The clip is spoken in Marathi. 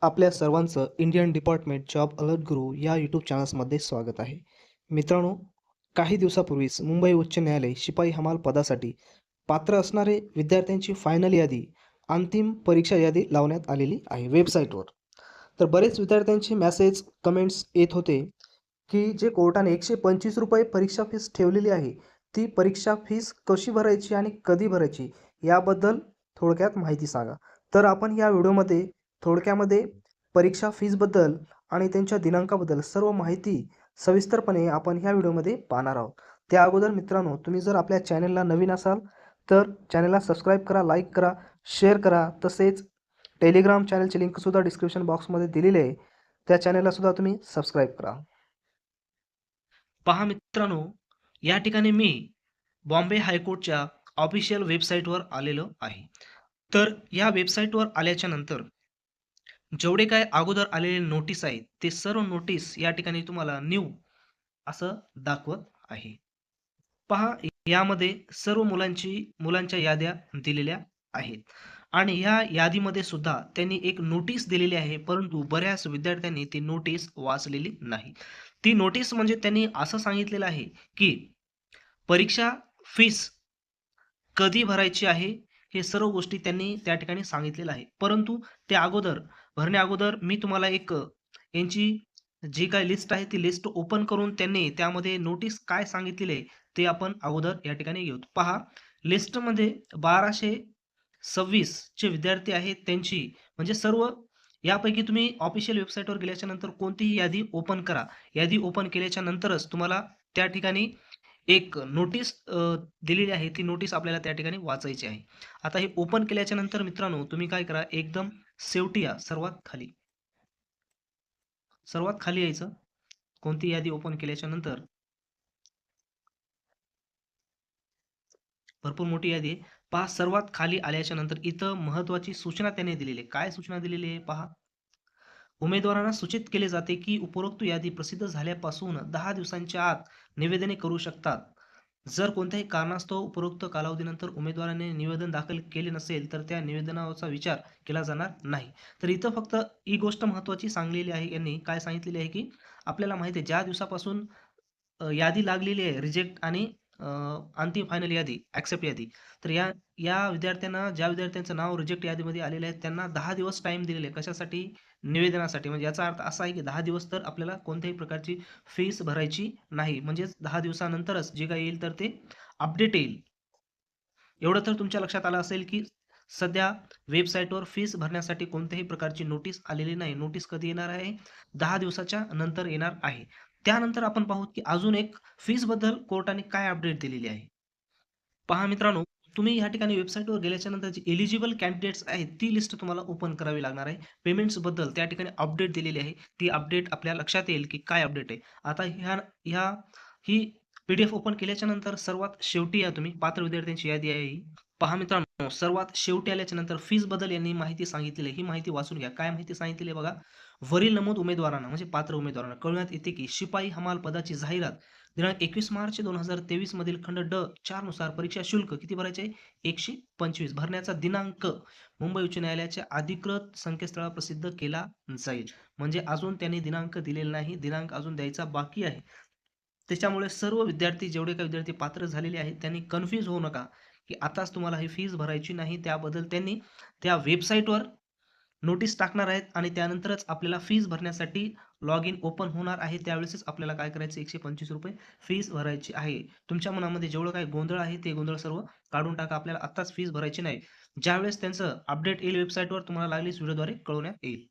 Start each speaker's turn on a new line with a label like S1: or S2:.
S1: आपल्या सर्वांचं इंडियन डिपार्टमेंट जॉब अलर्ट गुरु या यूट्यूब चॅनल्समध्ये स्वागत आहे. मित्रांनो, काही दिवसापूर्वीच मुंबई उच्च न्यायालय शिपाई हमाल पदासाठी पात्र असणारे विद्यार्थ्यांची फायनल यादी, अंतिम परीक्षा यादी लावण्यात आलेली आहे वेबसाईटवर. तर बरेच विद्यार्थ्यांचे मेसेज, कमेंट्स येत होते, की जे कोर्टाने ₹125 परीक्षा फीस ठेवलेली आहे, ती परीक्षा फीस कशी भरायची आणि कधी भरायची याबद्दल थोडक्यात माहिती सांगा. तर आपण या व्हिडिओमध्ये थोडक्यामध्ये परीक्षा फीसबद्दल आणि त्यांच्या दिनांकाबद्दल सर्व माहिती सविस्तरपणे आपण ह्या व्हिडिओमध्ये पाहणार आहोत. त्या अगोदर मित्रांनो, तुम्ही जर आपल्या चॅनलला नवीन असाल तर चॅनलला सबस्क्राईब करा, लाईक करा, शेअर करा. तसेच टेलिग्राम चॅनलची लिंकसुद्धा डिस्क्रिप्शन बॉक्समध्ये दिलेली आहे. त्या चॅनलला सुद्धा तुम्ही सबस्क्राईब करा.
S2: पहा मित्रांनो, या ठिकाणी मी बॉम्बे हायकोर्टच्या ऑफिशियल वेबसाईटवर आलेलो आहे. तर या वेबसाईटवर आल्याच्या नंतर जेवढे काय अगोदर आलेले नोटीस आहेत, ते सर्व नोटीस या ठिकाणी तुम्हाला न्यू असं दाखवत आहे. पहा, यामध्ये सर्व मुलांच्या याद्या दिलेल्या आहेत आणि ह्या यादीमध्ये सुद्धा त्यांनी एक नोटीस दिलेली आहे, परंतु बऱ्याच विद्यार्थ्यांनी ती नोटीस वाचलेली नाही. ती नोटीस म्हणजे त्यांनी असं सांगितलेलं आहे, की परीक्षा फीस कधी भरायची आहे, हे सर्व गोष्टी त्यांनी त्या ठिकाणी सांगितलेलं आहे. परंतु त्या अगोदर भरण्याअगोदर मी तुम्हाला एक यांची जी काही लिस्ट आहे, ती लिस्ट ओपन करून त्यांनी त्यामध्ये नोटीस काय सांगितलेली आहे, ते आपण अगोदर या ठिकाणी घेऊ. पहा, लिस्टमध्ये 1226 चे विद्यार्थी आहेत त्यांची म्हणजे सर्व यापैकी तुम्ही ऑफिशियल वेबसाईटवर गेल्याच्या नंतर कोणतीही यादी ओपन करा. यादी ओपन केल्याच्या नंतरच तुम्हाला त्या ठिकाणी एक नोटीस दिलेली आहे. ती नोटीस आपल्याला त्या ठिकाणी वाचायची आहे. आता हे ओपन केल्याच्या नंतर मित्रांनो, तुम्ही काय करा, एकदम शेवटी या, सर्वात खाली. सर्वात खाली यायचं. कोणती यादी ओपन केल्याच्या नंतर भरपूर मोठी यादी आहे. पहा, सर्वात खाली आल्याच्या नंतर इथं महत्त्वाची सूचना त्यांनी दिलेली आहे. काय सूचना दिलेली आहे पहा. उमेदवारांना सूचित केले जाते की उपरोक्त यादी प्रसिद्ध झाल्यापासून 10 दिवसांच्या आत निवेदने करू शकतात. जर कोणत्याही कारणास्तव उपरोक्त कालावधीनंतर उमेदवाराने निवेदन दाखल केले नसेल तर त्या निवेदनाचा विचार केला जाणार नाही. तर इथं फक्त ही गोष्ट महत्त्वाची सांगलेली आहे. यांनी काय सांगितलेली आहे, की आपल्याला माहिती आहे ज्या दिवसापासून यादी लागलेली आहे रिजेक्ट आणि अ, अंतिम फायनल यादी, एक्सेप्ट यादी. तर या या विद्यार्थ्यांना, ज्या विद्यार्थ्यांचं नाव रिजेक्ट यादीमध्ये आलेलं आहे, त्यांना 10 दिवस टाईम दिलेला आहे. कशासाठी? निवेदनासाठी. म्हणजे याचा अर्थ असा आहे, की 10 दिवस तर आपल्याला कोणत्याही प्रकारची फीस भरायची नाही. म्हणजेच 10 दिवसानंतरच जे काही येईल तर ते अपडेट येईल. एवढं तर तुमच्या लक्षात आलं असेल, की सध्या वेबसाईटवर फीस भरण्यासाठी कोणत्याही प्रकारची नोटीस आलेली नाही. नोटीस कधी येणार आहे? 10 दिवसाच्या नंतर येणार आहे. त्यानंतर आपण पाहू, की अजून एक फीसबद्दल कोर्टाने काय अपडेट दिलेली आहे. पहा मित्रांनो, तुम्ही या ठिकाणी वेबसाईटवर गेल्याच्यानंतर जी एलिजिबल कॅन्डिडेट्स आहेत, ती लिस्ट तुम्हाला ओपन करावी लागणार आहे. पेमेंट्सबद्दल त्या ठिकाणी अपडेट दिलेली आहे. ती अपडेट आपल्या लक्षात येईल, की काय अपडेट आहे. आता ह्या ही पी-डी-एफ ओपन केल्याच्यानंतर सर्वात शेवटी या तुम्ही पात्र विद्यार्थ्यांची यादी आहे ही. पहा मित्रांनो, सर्वात शेवटी आल्याच्यानंतर फीसबद्दल यांनी माहिती सांगितलेली आहे. ही माहिती वाचून घ्या. काय माहिती सांगितलेली आहे बघा. वरील नमूद उमेदवारांना म्हणजे पात्र उमेदवारांना कळविण्यात येते, की शिपाई हमाल पदाची जाहिरात दिनांक 21 मार्च 2023 मधील खंड ड 4 नुसार परीक्षा शुल्क किती भरायचे आहे? 125. भरण्याचा दिनांक मुंबई उच्च न्यायालयाच्या अधिकृत संकेतस्थळावर प्रसिद्ध केला जाईल. म्हणजे अजून त्यांनी दिनांक दिलेला नाही. दिनांक अजून द्यायचा बाकी आहे. त्याच्यामुळे सर्व विद्यार्थी, जेवढे काही विद्यार्थी पात्र झालेले आहेत, त्यांनी कन्फ्यूज होऊ नका, की आताच तुम्हाला ही फीस भरायची नाही. त्याबद्दल त्यांनी त्या वेबसाईटवर नोटीस टाकणार आहेत आणि त्यानंतरच आपल्याला फीस भरण्यासाठी लॉग इन ओपन होणार आहे. त्यावेळेसच आपल्याला काय करायचं, ₹125 फीस भरायची आहे. तुमच्या मनामध्ये जेवढं काही गोंधळ आहे, ते गोंधळ सर्व काढून टाका. आपल्याला आत्ताच फीस भरायची नाही. ज्यावेळेस त्यांचं अपडेट येईल वेबसाईटवर, तुम्हाला लागलीच व्हिडिओद्वारे कळवण्यात येईल.